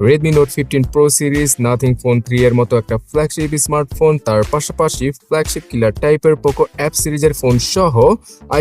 Redmi Note 15 Pro series, nothing phone 3 এর মতো একটা ফ্ল্যাগশিপ স্মার্টফোন, তার পাশাপাশি ফ্ল্যাগশিপ কিলার টাইপের পোকো অ্যাপ সিরিজের ফোন সহ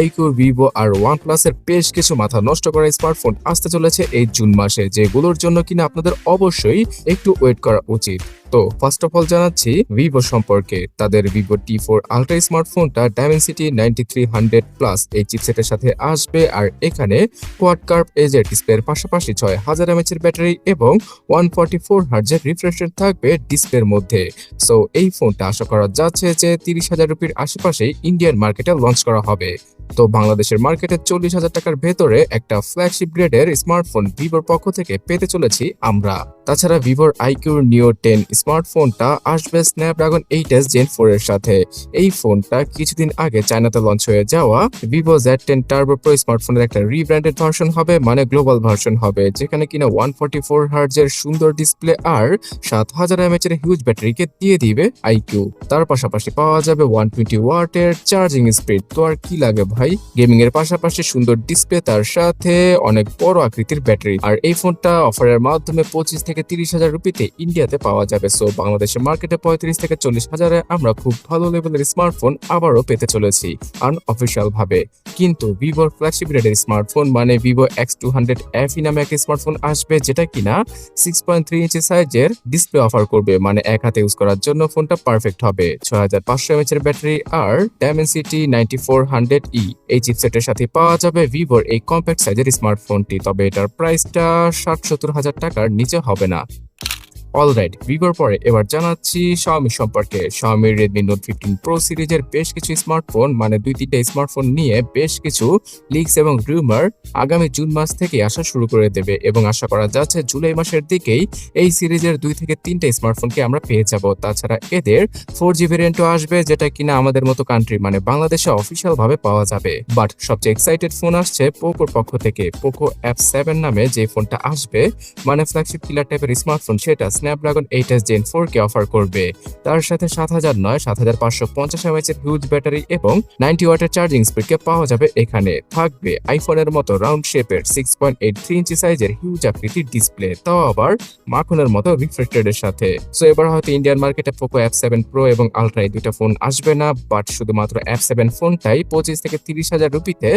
iqoo, Vivo আর OnePlus এর বেশ কিছু মাথা নষ্ট করা স্মার্টফোন আসতে চলেছে এই জুন মাসে, যেগুলোর জন্য কিনা আপনাদের অবশ্যই একটু ওয়েট করা উচিত। তো ফার্স্ট অফ অল জানাচ্ছি ভিভো সম্পর্কে। তাদের ভিভো T4 আলট্রা স্মার্টফোনটা ডাইমেনসিটি 9300 প্লাস এই চিপসেটের সাথে আসবে, আর এখানে কোয়াড কার্ভ এজের ডিসপ্লের পাশাপাশি 6000 mAh এর ব্যাটারি এবং 144 হার্টজের রিফ্রেশ রেট থাকবে ডিসপ্লের মধ্যে। সো এই ফোনটা আশা করা যাচ্ছে যে 30,000 রুপির আশেপাশেই ইন্ডিয়ান মার্কেটে লঞ্চ করা হবে। তো বাংলাদেশের মার্কেটে 40,000 টাকার ভেতরে একটা ফ্ল্যাগশিপ গ্রেডের স্মার্টফোন ভিভোর পক্ষ থেকে পেতে চলেছি আমরা। তাছাড়া ভিভোর iqoo Neo 10 স্মার্টফোনটা আসবে স্ন্যাপড্রাগন 8s Gen 4 এর সাথে। এই ফোনটা কিছুদিন আগে চায়নাতে লঞ্চ হয়ে যাওয়া Vivo Z10 Turbo Pro স্মার্টফোনের একটা রিব্র্যান্ডেড ভার্সন হবে, মানে গ্লোবাল ভার্সন হবে, যেখানে কিনা 144 হার্টজের সুন্দর ডিসপ্লে আর 7000 mAh এর হিউজ ব্যাটারিকে দিয়ে দিবে iqoo। তার পাশাপাশি পাওয়া যাবে 120 ওয়াটের চার্জিং স্পিড। তো আর কি লাগে ভাই, গেমিং এর পাশাপাশি সুন্দর ডিসপ্লে, তার সাথে অনেক বড় আকৃতির ব্যাটারি। আর এই ফোনটা অফারের মাধ্যমে 25 থেকে 30,000 রুপিতে ইন্ডিয়াতে পাওয়া যাবে। সো বাংলাদেশের মার্কেটে 35 থেকে 40,000-এ আমরা খুব ভালো লেভেলের স্মার্টফোন আবারও পেতে চলেছি আনঅফিশিয়াল ভাবে। কিন্তু ভিভোর ফ্ল্যাগশিপ গ্রেডের স্মার্টফোন মানে Vivo X200 FE নামে একটা স্মার্টফোন আসবে, যেটা কিনা 6.3 ইঞ্চি সাইজের ডিসপ্লে অফার করবে, মানে এক হাতে ইউজ করার জন্য ফোনটা পারফেক্ট হবে। 6500 mAh এর ব্যাটারি আর Dimensity 9400E এই চিপসেটের সাথে পাওয়া যাবে ভিভোর এই কম্প্যাক্ট সাইজের স্মার্টফোনটি। তবে এটার প্রাইসটা 60-70 হাজার টাকার নিচে হবে না। অলরাইট, ভিভোর পরে এবার জানাচ্ছি Xiaomi সম্পর্কে। Xiaomi Redmi Note 15 Pro সিরিজের বেশ কিছু স্মার্টফোন, মানে 2-3টা স্মার্টফোন নিয়ে বেশ কিছু লিকস এবং রিউমার আগামী জুন মাস থেকে আসা শুরু করে দেবে, এবং আশা করা যাচ্ছে জুলাই মাসের দিকেই এই সিরিজের 2 থেকে 3টা স্মার্টফোনকে আমরা পেয়ে যাব। তাছাড়া এদের 4G ভেরিয়েন্টও আসবে, যেটা কিনা আমাদের মতো কান্ট্রি মানে বাংলাদেশে অফিসিয়াল ভাবে পাওয়া যাবে। বাট সবচেয়ে এক্সাইটেড ফোন আসছে পোকোর পক্ষ থেকে। পোকো F7 নামে যে ফোনটা আসবে, মানে ফ্ল্যাগশিপ কিলার টাইপের স্মার্টফোন, সেটা স্ন্যাপড্রাগন 8s Gen 4 কে অফার করবে। তার সাথে 7550 mAh এর হিউজ ব্যাটারি এবং 90 ওয়াটের চার্জিং স্পিডকে পাওয়া যাবে। এখানে থাকবে আইফোনের মতো রাউন্ড শেপের 6.83 ইঞ্চি সাইজের হিউজ আকৃতির ডিসপ্লে, তাও আবার মাখনের মতো রিফ্রেশ রেটের সাথে। সো এবার হয়তো ইন্ডিয়ান মার্কেটে পোকো F7 Pro এবং আলট্রা এই দুইটা ফোন আসবে না, বাট শুধুমাত্র F7 ফোনটাই 25 থেকে 30,000 রুপিতে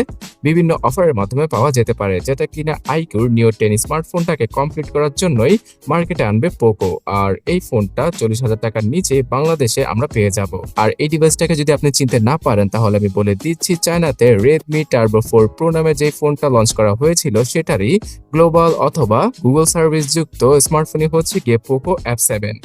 বিভিন্ন অফারের মাধ্যমে পাওয়া যেতে পারে, যেটা কিনা iqoo Neo 10 স্মার্টফোনটাকে কমপ্লিট করার জন্যই মার্কেটে আনবে পোকো। আর এই ফোনটা 40,000 টাকার নিচে বাংলাদেশে আমরা পেয়ে যাব। আর এই ডিভাইসটাকে যদি আপনি চিনতে না পারেন, তাহলে আমি বলে দিচ্ছি, চায়নাতে Redmi Turbo 4 Pro নামে যে ফোনটা লঞ্চ করা হয়েছিল, সেটারই গ্লোবাল অথবা গুগল সার্ভিস যুক্ত স্মার্টফোনই হচ্ছে গিয়ে পোকো F7।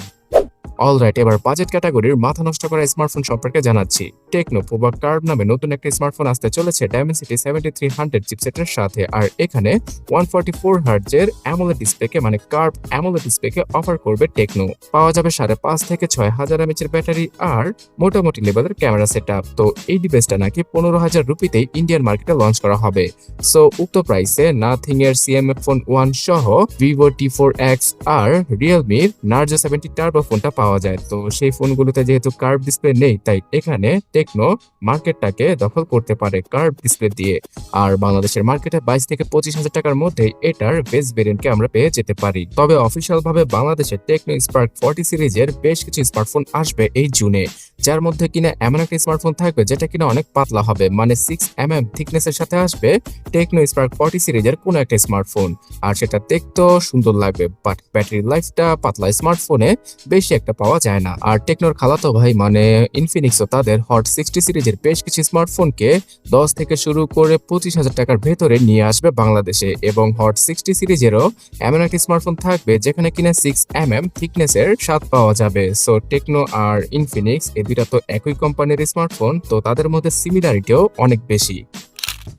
অলরাইট, এবার বাজেট ক্যাটাগরির মাথা নষ্ট করা স্মার্টফোন সম্পর্কে জানাচ্ছি। টেকনো পোভা কার্ভ নামে নতুন একটা স্মার্টফোন আসতে চলেছে Dimensity 7300 চিপসেটের সাথে, আর এখানে 144 হার্টজের অ্যামোলেড ডিসপ্লেকে মানে কার্ভ অ্যামোলেড ডিসপ্লেকে অফার করবে টেকনো। পাওয়া যাবে 5.5 থেকে 6000 mAh এর ব্যাটারি আর মোটামুটি লেভেলের ক্যামেরা সেটআপ। তো এই ডিভাইসটা নাকি 15,000 রুপিতেই ইন্ডিয়ান মার্কেটে লঞ্চ করা হবে। সো উক্ত প্রাইসে নাথিং এর CMF ফোন 1 সহ Vivo T4X আর Realme Narzo 70 Turbo ফোনটা পাওয়া যায়। তো সেই ফোনগুলোতে যেহেতু কার্ভ ডিসপ্লে নেই, তাই এখানে টেকনো মার্কেটটাকে দখল করতে পারে কার্ভ ডিসপ্লে দিয়ে। আর বাংলাদেশের মার্কেটে 22 থেকে 25,000 টাকার মধ্যে এটার বেস ভেরিয়েন্টকে আমরা পেয়ে যেতে পারি। তবে অফিসিয়াল ভাবে বাংলাদেশে টেকনো স্পার্ক 40 সিরিজের বেশ কিছু স্মার্টফোন আসবে এই জুনে, যার মধ্যে কিনা এমন একটা স্মার্টফোন থাকবে যেটা কিনা অনেক পাতলা হবে, মানে 6mm থিকনেসের সাথে আসবে টেকনো স্পার্ক 40 সিরিজের কোন একটা স্মার্টফোন। আর সেটা দেখতেও সুন্দর লাগবে, বাট ব্যাটারি লাইফটা পাতলা স্মার্টফোনে বেশি একটা পাওয়া যায় না। আর টেকনোর খালাতো ভাই মানে ইনফিনিক্সও তাদের হট 60 সিরিজের বেশ কিছু স্মার্টফোনকে 10 থেকে শুরু করে 25,000 টাকার ভেতরে নিয়ে আসবে বাংলাদেশে, এবং হট 60 সিরিজেরও এমন একটা স্মার্টফোন থাকবে যেখানে কিনা 6mm থিকনেসের স্বাদ পাওয়া যাবে। সো টেকনো আর ইনফিনিক্স এই দুইটা তো একই কোম্পানির স্মার্টফোন, তো তাদের মধ্যে সিমিলারিটিও অনেক বেশি।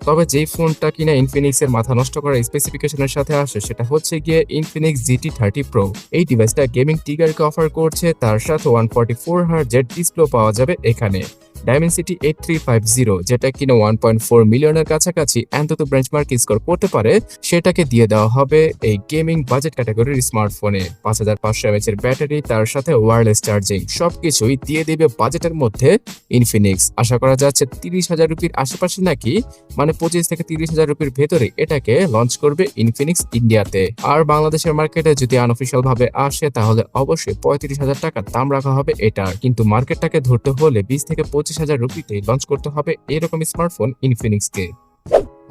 তবে যেই ফোনটা কিনা ইনফিনিক্স এর মাথা নষ্ট করা স্পেসিফিকেশনের সাথে আসে, সেটা হচ্ছে গিয়ে ইনফিনিক্স GT30 Pro। এই ডিভাইসটা গেমিং টিগারকে অফার করছে, তার সাথে 144 হার্টজের ডিসপ্লে পাওয়া যাবে এখানে। Dimensity 8350, যেটা কিনা 1.4 মিলিয়নের কাছাকাছি অন্তত বেঞ্চমার্ক স্কোর করতে পারে, সেটাকে দিয়ে দেওয়া হবে এই গেমিং বাজেট ক্যাটাগরির স্মার্টফোনে। 5500 mAh এর ব্যাটারি, তার সাথে ওয়্যারলেস চার্জিং, সবকিছুই দিয়ে দেবে বাজেটের মধ্যে ইনফিনিক্স। আশা করা যাচ্ছে 30,000 রুপির আশেপাশে নাকি, মানে 25 থেকে 30,000 রুপির ভেতরে এটাকে লঞ্চ করবে ইনফিনিক্স ইন্ডিয়াতে। আর বাংলাদেশের মার্কেটে যদি আনঅফিশিয়াল ভাবে আসে তাহলে অবশ্যই 35,000 টাকা দাম রাখা হবে এটার, কিন্তু মার্কেটটাকে ধরতে হলে 20 থেকে 25,000 রুপিতেই লঞ্চ করতে হবে এরকম স্মার্টফোন ইনফিনিক্সকে।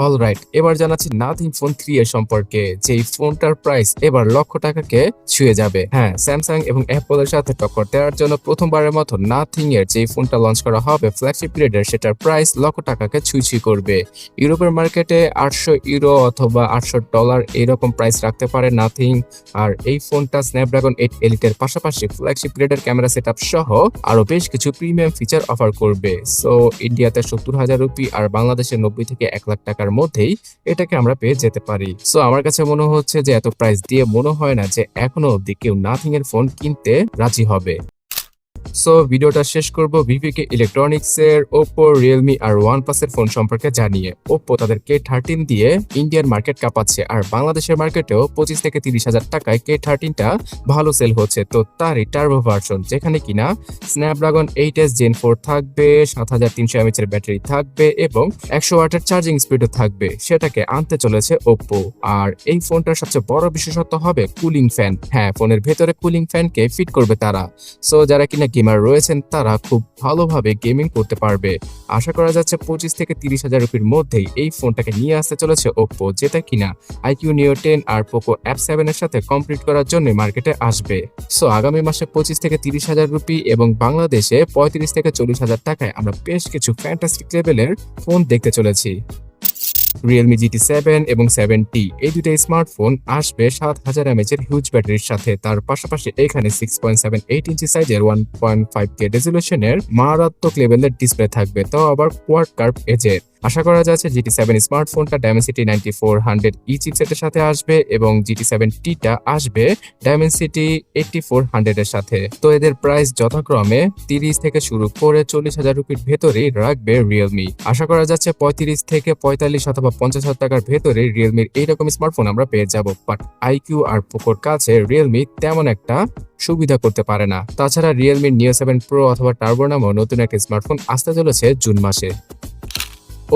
অলরাইট, এবার জানাচ্ছি নাথিং ফোন 3 এর সম্পর্কে, যেই ফোনটার প্রাইস এবার লক্ষ টাকাকে ছুঁয়ে যাবে। হ্যাঁ, স্যামসাং এবং অ্যাপলের সাথে টক্কর দেওয়ার জন্য প্রথমবারের মতো নাথিং এর যেই ফোনটা লঞ্চ করা হবে ফ্ল্যাগশিপ গ্রেডের, সেটার প্রাইস লক্ষ টাকাকে ছুঁই করবে। ইউরোপের মার্কেটে 800 ইউরো অথবা $800 এরকম প্রাইস রাখতে পারে নাথিং। আর এই ফোনটা স্ন্যাপড্রাগন 8 এলিটের পাশাপাশি ফ্ল্যাগশিপ গ্রেডের ক্যামেরা সেটআপ সহ আরো বেশ কিছু প্রিমিয়াম ফিচার অফার করবে। সো ইন্ডিয়াতে 70,000 রুপি আর বাংলাদেশে 90 থেকে 1 লাখ টাকার মধ্যেই এটাকে আমরা পেয়ে যেতে পারি। সো আমার কাছে মনে হচ্ছে যে এত প্রাইস দিয়ে মনে হয় না যে এখনো অব্দি কেউ নাথিং এর ফোন কিনতে রাজি হবে। সো ভিডিওটা শেষ করব ভিভিকে ইলেকট্রনিক্স এর ওপ্পো, রিয়েলমি আর ওয়ানপ্লাস এর ফোন সম্পর্কে জানিয়ে। ওপ্পো তাদের K13 দিয়ে ইন্ডিয়ান মার্কেট কাঁপাচ্ছে, আর বাংলাদেশের মার্কেটেও 25 থেকে 30,000 টাকায় K13টা ভালো সেল হচ্ছে। তো তারই টার্বো ভার্সন, যেখানে কিনা স্ন্যাপড্রাগন 8s Gen 4 থাকবে, 7300 mAh এর ব্যাটারি থাকবে এবং 100 ওয়াটের চার্জিং স্পিডও থাকবে, সেটাকে আনতে চলেছে ওপ্পো। আর এই ফোনটার সবচেয়ে বড় বিশেষত্ব হবে কুলিং ফ্যান। হ্যাঁ, ফোনের ভেতরে কুলিং ফ্যানকে ফিট করবে তারা। সো যারা কিনা গেমার রয়েছেন তারা খুব ভালোভাবে গেমিং করতে পারবে। আশা করা যাচ্ছে 25 থেকে 30,000 রুপির মধ্যেই এই ফোনটাকে নিয়ে আসতে চলেছে ওপ্পো, যেটা কিনা iQOO Neo 10 আর পোকো F7 এর সাথে কমপ্লিট করার জন্য মার্কেটে আসবে। সো আগামী মাসে 25 থেকে 30,000 রুপি এবং বাংলাদেশে 35 থেকে 40,000 টাকায় আমরা বেশ কিছু ফ্যান্টাস্টিক লেভেলের ফোন দেখতে চলেছি। Realme GT 7 এবং 7T, এই দুটো স্মার্টফোন আসবে 7000 mAh এর হিউজ ব্যাটারির সাথে। তার পাশাপাশি এখানে 6.78 ইঞ্চি সাইজের 1.5K রেজোলিউশনের মারাত্মক লেভেলের ডিসপ্লে থাকবে, তাও আবার কোয়াড কার্ভ এজের। আশা করা যাচ্ছে GT 7 স্মার্টফোনটা Dimensity 9400E চিপসেটের সাথে আসবে এবং GT 7T-টা আসবে Dimensity 8400 এর সাথে। তো এদের প্রাইস যথাক্রমে 30 থেকে শুরু করে 40,000 রুপির ভেতরেই রাখবে রিয়েলমি। আশা করা যাচ্ছে 35 থেকে 45 অথবা 50,000 টাকার ভেতরে রিয়েলমির এইরকম স্মার্টফোন আমরা পেয়ে যাব। বাট iQOO আর পোকোর কাছে রিয়েলমি তেমন একটা সুবিধা করতে পারে না। তাছাড়া রিয়েলমি Neo 7 Pro অথবা টার্বো নামও নতুন একটা স্মার্টফোন আসতে চলেছে জুন মাসে।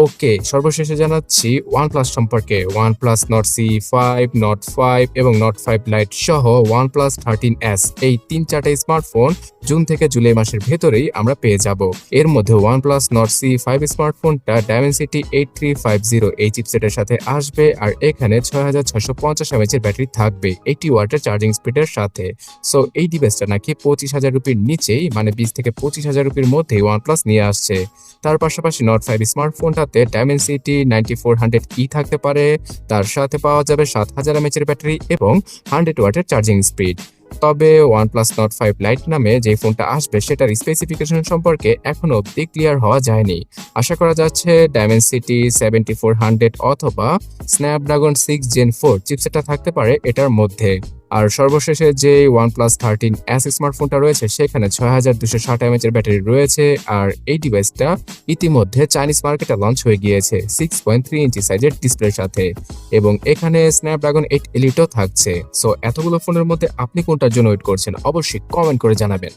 ওকে, সর্বশেষে জানাচ্ছি OnePlus সম্পর্কে। OnePlus Nord C5, Nord 5 এবং Nord 5 Lite সহ OnePlus 13s, এই 3-4টা স্মার্টফোন জুন থেকে জুলাই মাসের ভেতরেই আমরা পেয়ে যাব। এর মধ্যে OnePlus Nord C5 স্মার্টফোনটা Dimensity 8350 এই চিপসেটের সাথে আসবে, আর এখানে 6650 mAh এর ব্যাটারি থাকবে 80 ওয়াটের চার্জিং স্পিডের সাথে। সো এই ডিভাইসটা নাকি 25,000 রুপির নিচেই, মানে 20 থেকে 25,000 রুপির মধ্যেই OnePlus নিয়ে আসছে। তার পাশাপাশি Nord 5 স্মার্টফোনটাতে Dimensity 9400E থাকতে পারে, তার সাথে পাওয়া যাবে 7000 mAh এর ব্যাটারি এবং 100 ওয়াটের চার্জিং স্পিড। তবে OnePlus Nord 5 Lite নামে যে ফোনটা আসবে সেটার স্পেসিফিকেশন সম্পর্কে এখনো অব্দি ক্লিয়ার হওয়া যায়নি। আশা করা যাচ্ছে Dimensity 7400 অথবা Snapdragon 6 Gen 4 চিপসেটটা থাকতে পারে এটার মধ্যে। আর সর্বশেষে যে OnePlus 13s স্মার্টফোনটা রয়েছে সেখানে 6260 mAh এর ব্যাটারি রয়েছে, আর এই ডিভাইসটা ইতিমধ্যে চাইনিজ মার্কেটে লঞ্চ হয়ে গিয়েছে 6.3 ইঞ্চি সাইজের ডিসপ্লের সাথে এবং এখানে স্ন্যাপড্রাগন 8 এলিটও থাকছে। সো এতগুলো ফোনের মধ্যে আপনি কোনটার জন্য ওয়েট করছেন অবশ্যই কমেন্ট করে জানাবেন।